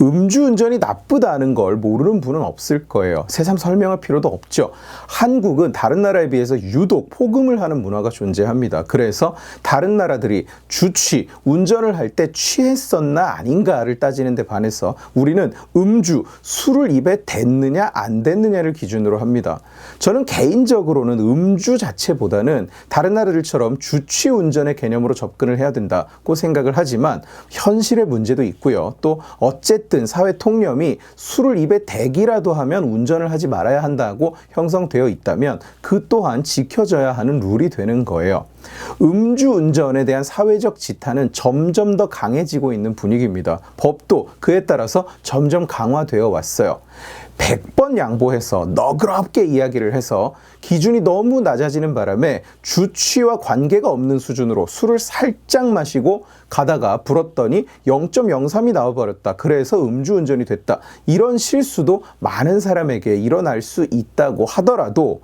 음주운전이 나쁘다는 걸 모르는 분은 없을 거예요. 새삼 설명할 필요도 없죠. 한국은 다른 나라에 비해서 유독 포금을 하는 문화가 존재합니다. 그래서 다른 나라들이 주취, 운전을 할 때 취했었나 아닌가를 따지는 데 반해서 우리는 음주, 술을 입에 댔느냐 안 댔느냐를 기준으로 합니다. 저는 개인적으로는 음주 자체보다는 다른 나라들처럼 주취 운전의 개념으로 접근을 해야 된다고 생각을 하지만 현실의 문제도 있고요. 또 어쨌든 사회 통념이 술을 입에 대기라도 하면 운전을 하지 말아야 한다고 형성되어 있다면 그 또한 지켜져야 하는 룰이 되는 거예요. 음주운전에 대한 사회적 지탄은 점점 더 강해지고 있는 분위기입니다. 법도 그에 따라서 점점 강화되어 왔어요. 100번 양보해서 너그럽게 이야기를 해서 기준이 너무 낮아지는 바람에 주취와 관계가 없는 수준으로 술을 살짝 마시고 가다가 불었더니 0.03이 나와버렸다. 그래서 음주운전이 됐다. 이런 실수도 많은 사람에게 일어날 수 있다고 하더라도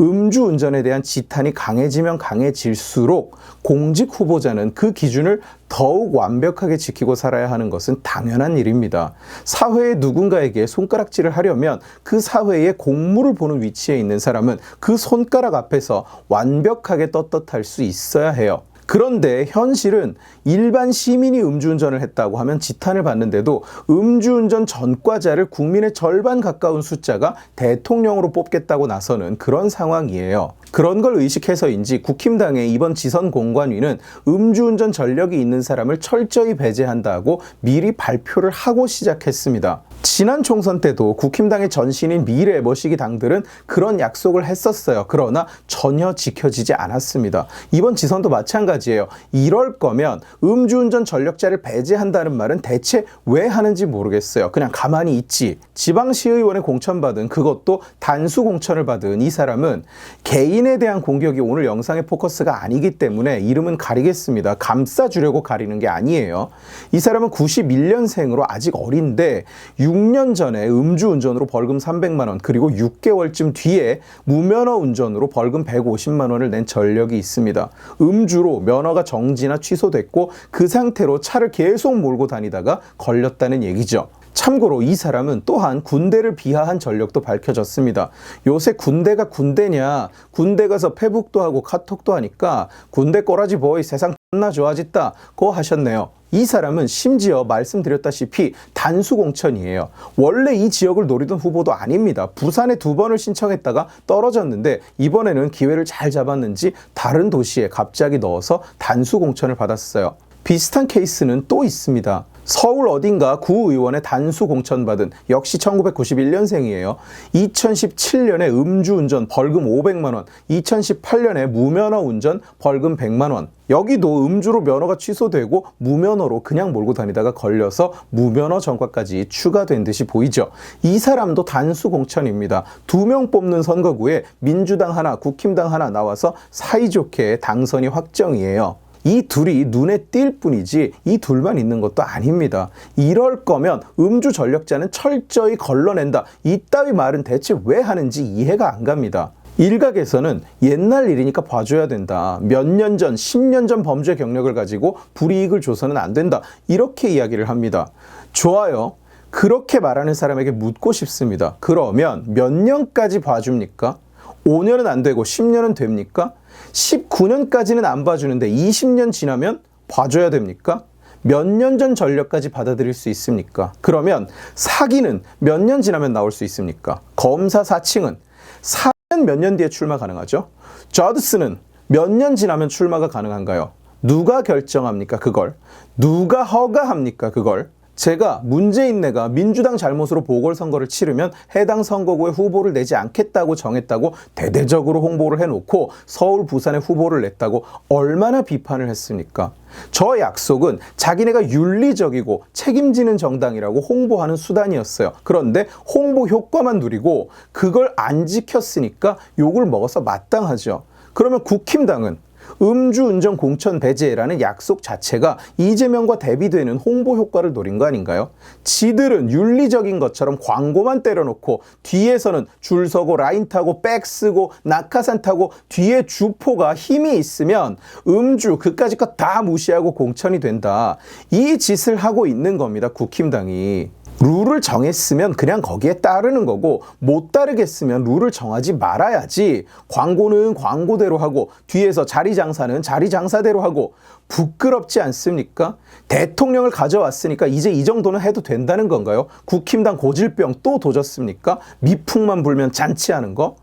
음주운전에 대한 지탄이 강해지면 강해질수록 공직 후보자는 그 기준을 더욱 완벽하게 지키고 살아야 하는 것은 당연한 일입니다. 사회의 누군가에게 손가락질을 하려면 그 사회의 공무를 보는 위치에 있는 사람은 그 손가락 앞에서 완벽하게 떳떳할 수 있어야 해요. 그런데 현실은 일반 시민이 음주운전을 했다고 하면 지탄을 받는데도 음주운전 전과자를 국민의 절반 가까운 숫자가 대통령으로 뽑겠다고 나서는 그런 상황이에요. 그런 걸 의식해서인지 국힘당의 이번 지선 공관위는 음주운전 전력이 있는 사람을 철저히 배제한다고 미리 발표를 하고 시작했습니다. 지난 총선 때도 국힘당의 전신인 미래 머시기 당들은 그런 약속을 했었어요. 그러나 전혀 지켜지지 않았습니다. 이번 지선도 마찬가지예요. 이럴 거면 음주운전 전력자를 배제한다는 말은 대체 왜 하는지 모르겠어요. 그냥 가만히 있지. 지방시의원에 공천받은, 그것도 단수 공천을 받은 이 사람은 개인에 대한 공격이 오늘 영상의 포커스가 아니기 때문에 이름은 가리겠습니다. 감싸주려고 가리는 게 아니에요. 이 사람은 91년생으로 아직 어린데 6년 전에 음주운전으로 벌금 300만 원, 그리고 6개월쯤 뒤에 무면허 운전으로 벌금 150만 원을 낸 전력이 있습니다. 음주로 면허가 정지나 취소됐고 그 상태로 차를 계속 몰고 다니다가 걸렸다는 얘기죠. 참고로 이 사람은 또한 군대를 비하한 전력도 밝혀졌습니다. 요새 군대가 군대냐, 군대 가서 페북도 하고 카톡도 하니까 군대 꼬라지 보이 세상 존나 좋아졌다고 하셨네요. 이 사람은 심지어 말씀드렸다시피 단수 공천이에요. 원래 이 지역을 노리던 후보도 아닙니다. 부산에 2번을 신청했다가 떨어졌는데 이번에는 기회를 잘 잡았는지 다른 도시에 갑자기 넣어서 단수 공천을 받았어요. 비슷한 케이스는 또 있습니다. 서울 어딘가 구의원에 단수 공천받은, 역시 1991년생이에요. 2017년에 음주운전 벌금 500만 원, 2018년에 무면허 운전 벌금 100만 원. 여기도 음주로 면허가 취소되고 무면허로 그냥 몰고 다니다가 걸려서 무면허 전과까지 추가된 듯이 보이죠. 이 사람도 단수 공천입니다. 2명 뽑는 선거구에 민주당 하나, 국힘당 하나 나와서 사이좋게 당선이 확정이에요. 이 둘이 눈에 띌 뿐이지 이 둘만 있는 것도 아닙니다. 이럴 거면 음주 전력자는 철저히 걸러낸다. 이따위 말은 대체 왜 하는지 이해가 안 갑니다. 일각에서는 옛날 일이니까 봐줘야 된다. 몇 년 전, 10년 전 범죄 경력을 가지고 불이익을 줘서는 안 된다. 이렇게 이야기를 합니다. 좋아요. 그렇게 말하는 사람에게 묻고 싶습니다. 그러면 몇 년까지 봐줍니까? 5년은 안 되고 10년은 됩니까? 19년까지는 안 봐주는데 20년 지나면 봐줘야 됩니까? 몇 년 전 전력까지 받아들일 수 있습니까? 그러면 사기는 몇 년 지나면 나올 수 있습니까? 검사 사칭은 사면 몇 년 뒤에 출마 가능하죠? 저드스는 몇 년 지나면 출마가 가능한가요? 누가 결정합니까? 그걸? 누가 허가합니까? 그걸? 제가 문재인네가 민주당 잘못으로 보궐선거를 치르면 해당 선거구에 후보를 내지 않겠다고 정했다고 대대적으로 홍보를 해놓고 서울, 부산에 후보를 냈다고 얼마나 비판을 했습니까? 저 약속은 자기네가 윤리적이고 책임지는 정당이라고 홍보하는 수단이었어요. 그런데 홍보 효과만 누리고 그걸 안 지켰으니까 욕을 먹어서 마땅하죠. 그러면 국힘당은 음주운전 공천 배제라는 약속 자체가 이재명과 대비되는 홍보 효과를 노린 거 아닌가요? 지들은 윤리적인 것처럼 광고만 때려놓고 뒤에서는 줄 서고 라인 타고 백 쓰고 낙하산 타고 뒤에 주포가 힘이 있으면 음주 그까짓 거 다 무시하고 공천이 된다. 이 짓을 하고 있는 겁니다. 국힘당이. 룰을 정했으면 그냥 거기에 따르는 거고 못 따르겠으면 룰을 정하지 말아야지. 광고는 광고대로 하고 뒤에서 자리 장사는 자리 장사대로 하고 부끄럽지 않습니까? 대통령을 가져왔으니까 이제 이 정도는 해도 된다는 건가요? 국힘당 고질병 또 도졌습니까? 미풍만 불면 잔치하는 거?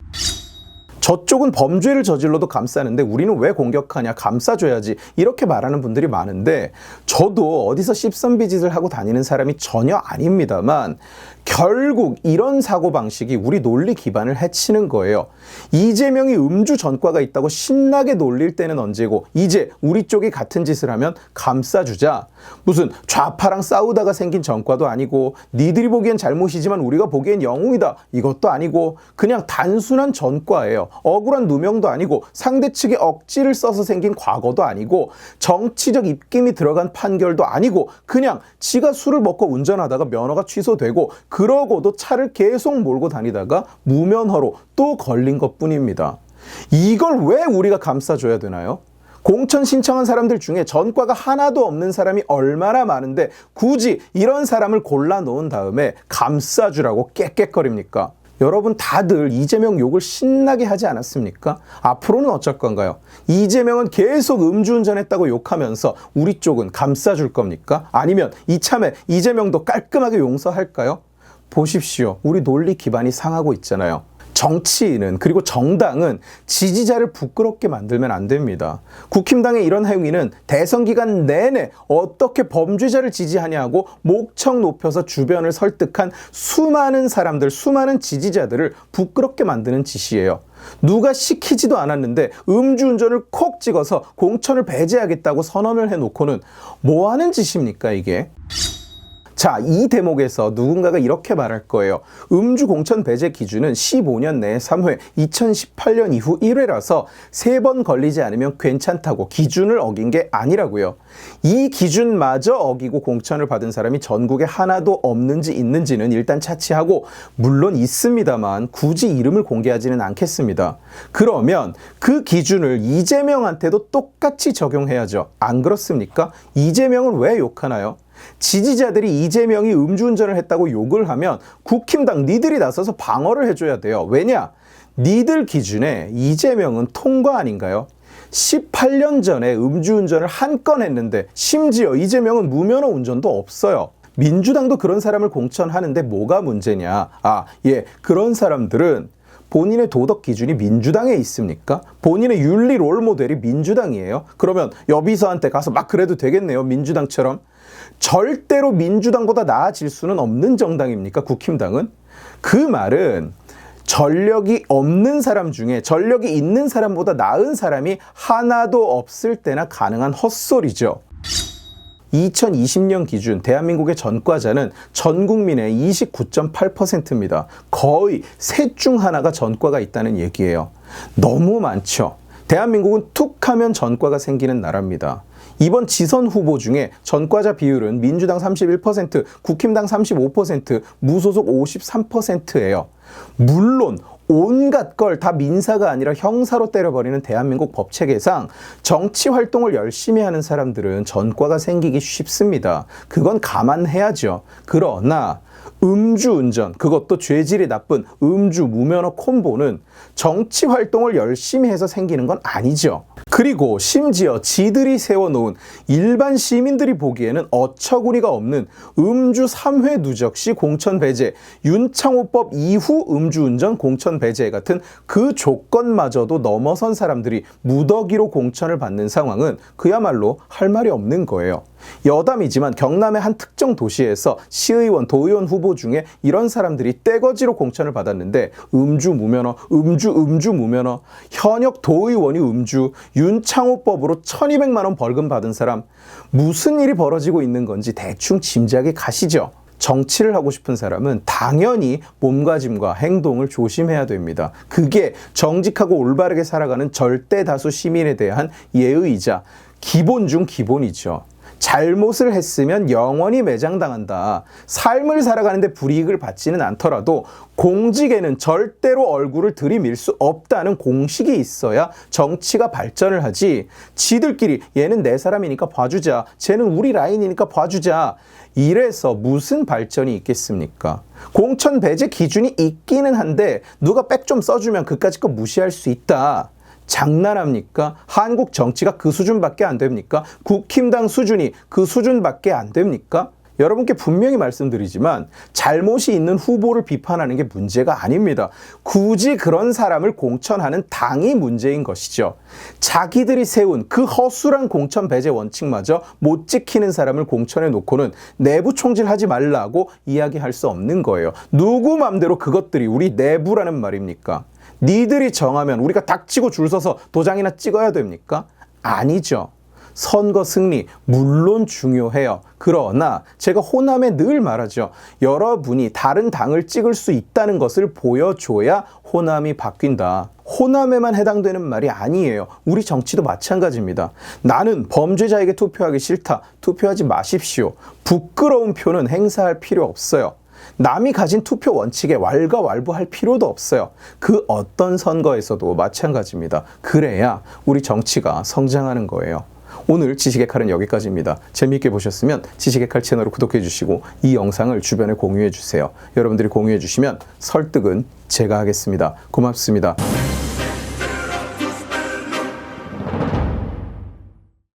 저쪽은 범죄를 저질러도 감싸는데 우리는 왜 공격하냐, 감싸줘야지, 이렇게 말하는 분들이 많은데 저도 어디서 씹선비짓을 하고 다니는 사람이 전혀 아닙니다만 결국 이런 사고방식이 우리 논리 기반을 해치는 거예요. 이재명이 음주 전과가 있다고 신나게 놀릴 때는 언제고 이제 우리 쪽이 같은 짓을 하면 감싸주자. 무슨 좌파랑 싸우다가 생긴 전과도 아니고 니들이 보기엔 잘못이지만 우리가 보기엔 영웅이다, 이것도 아니고 그냥 단순한 전과예요. 억울한 누명도 아니고 상대 측의 억지를 써서 생긴 과거도 아니고 정치적 입김이 들어간 판결도 아니고 그냥 지가 술을 먹고 운전하다가 면허가 취소되고 그러고도 차를 계속 몰고 다니다가 무면허로 또 걸린 것뿐입니다. 이걸 왜 우리가 감싸줘야 되나요? 공천 신청한 사람들 중에 전과가 하나도 없는 사람이 얼마나 많은데 굳이 이런 사람을 골라놓은 다음에 감싸주라고 깨깨거립니까? 여러분 다들 이재명 욕을 신나게 하지 않았습니까? 앞으로는 어쩔 건가요? 이재명은 계속 음주운전했다고 욕하면서 우리 쪽은 감싸줄 겁니까? 아니면 이참에 이재명도 깔끔하게 용서할까요? 보십시오. 우리 논리 기반이 상하고 있잖아요. 정치인은, 그리고 정당은 지지자를 부끄럽게 만들면 안 됩니다. 국힘당의 이런 행위는 대선 기간 내내 어떻게 범죄자를 지지하냐고 목청 높여서 주변을 설득한 수많은 사람들, 수많은 지지자들을 부끄럽게 만드는 짓이에요. 누가 시키지도 않았는데 음주운전을 콕 찍어서 공천을 배제하겠다고 선언을 해놓고는 뭐 하는 짓입니까, 이게? 자, 이 대목에서 누군가가 이렇게 말할 거예요. 음주 공천 배제 기준은 15년 내에 3회, 2018년 이후 1회라서 3번 걸리지 않으면 괜찮다고 기준을 어긴 게 아니라고요. 이 기준마저 어기고 공천을 받은 사람이 전국에 하나도 없는지 있는지는 일단 차치하고, 물론 있습니다만 굳이 이름을 공개하지는 않겠습니다. 그러면 그 기준을 이재명한테도 똑같이 적용해야죠. 안 그렇습니까? 이재명은 왜 욕하나요? 지지자들이 이재명이 음주운전을 했다고 욕을 하면 국힘당 니들이 나서서 방어를 해줘야 돼요. 왜냐? 니들 기준에 이재명은 통과 아닌가요? 18년 전에 음주운전을 한 건 했는데 심지어 이재명은 무면허 운전도 없어요. 민주당도 그런 사람을 공천하는데 뭐가 문제냐? 그런 사람들은 본인의 도덕 기준이 민주당에 있습니까? 본인의 윤리 롤모델이 민주당이에요? 그러면 여비서한테 가서 막 그래도 되겠네요, 민주당처럼? 절대로 민주당보다 나아질 수는 없는 정당입니까, 국힘당은? 그 말은 전력이 없는 사람 중에 전력이 있는 사람보다 나은 사람이 하나도 없을 때나 가능한 헛소리죠. 2020년 기준 대한민국의 전과자는 전 국민의 29.8%입니다. 거의 셋 중 하나가 전과가 있다는 얘기예요. 너무 많죠. 대한민국은 툭 하면 전과가 생기는 나라입니다. 이번 지선 후보 중에 전과자 비율은 민주당 31%, 국힘당 35%, 무소속 53%예요. 물론 온갖 걸 다 민사가 아니라 형사로 때려버리는 대한민국 법체계상 정치 활동을 열심히 하는 사람들은 전과가 생기기 쉽습니다. 그건 감안해야죠. 그러나 음주운전, 그것도 죄질이 나쁜 음주 무면허 콤보는 정치 활동을 열심히 해서 생기는 건 아니죠. 그리고 심지어 지들이 세워놓은 일반 시민들이 보기에는 어처구니가 없는 음주 3회 누적 시 공천 배제, 윤창호법 이후 음주운전 공천 배제 같은 그 조건마저도 넘어선 사람들이 무더기로 공천을 받는 상황은 그야말로 할 말이 없는 거예요. 여담이지만 경남의 한 특정 도시에서 시의원, 도의원 후보 중에 이런 사람들이 떼거지로 공천을 받았는데 음주 무면허, 음주 무면허, 현역 도의원이 음주, 윤창호법으로 1200만 원 벌금 받은 사람, 무슨 일이 벌어지고 있는 건지 대충 짐작이 가시죠? 정치를 하고 싶은 사람은 당연히 몸가짐과 행동을 조심해야 됩니다. 그게 정직하고 올바르게 살아가는 절대 다수 시민에 대한 예의이자 기본 중 기본이죠. 잘못을 했으면 영원히 매장당한다. 삶을 살아가는데 불이익을 받지는 않더라도 공직에는 절대로 얼굴을 들이밀 수 없다는 공식이 있어야 정치가 발전을 하지. 지들끼리 얘는 내 사람이니까 봐주자, 쟤는 우리 라인이니까 봐주자, 이래서 무슨 발전이 있겠습니까? 공천 배제 기준이 있기는 한데 누가 백 좀 써주면 그까짓 거 무시할 수 있다. 장난합니까? 한국 정치가 그 수준밖에 안 됩니까? 국힘당 수준이 그 수준밖에 안 됩니까? 여러분께 분명히 말씀드리지만 잘못이 있는 후보를 비판하는 게 문제가 아닙니다. 굳이 그런 사람을 공천하는 당이 문제인 것이죠. 자기들이 세운 그 허술한 공천 배제 원칙마저 못 지키는 사람을 공천해 놓고는 내부 총질하지 말라고 이야기할 수 없는 거예요. 누구 맘대로 그것들이 우리 내부라는 말입니까? 니들이 정하면 우리가 닥치고 줄 서서 도장이나 찍어야 됩니까? 아니죠. 선거 승리 물론 중요해요. 그러나 제가 호남에 늘 말하죠. 여러분이 다른 당을 찍을 수 있다는 것을 보여줘야 호남이 바뀐다. 호남에만 해당되는 말이 아니에요. 우리 정치도 마찬가지입니다. 나는 범죄자에게 투표하기 싫다. 투표하지 마십시오. 부끄러운 표는 행사할 필요 없어요. 남이 가진 투표 원칙에 왈가왈부할 필요도 없어요. 그 어떤 선거에서도 마찬가지입니다. 그래야 우리 정치가 성장하는 거예요. 오늘 지식의 칼은 여기까지입니다. 재미있게 보셨으면 지식의 칼 채널을 구독해 주시고 이 영상을 주변에 공유해 주세요. 여러분들이 공유해 주시면 설득은 제가 하겠습니다. 고맙습니다.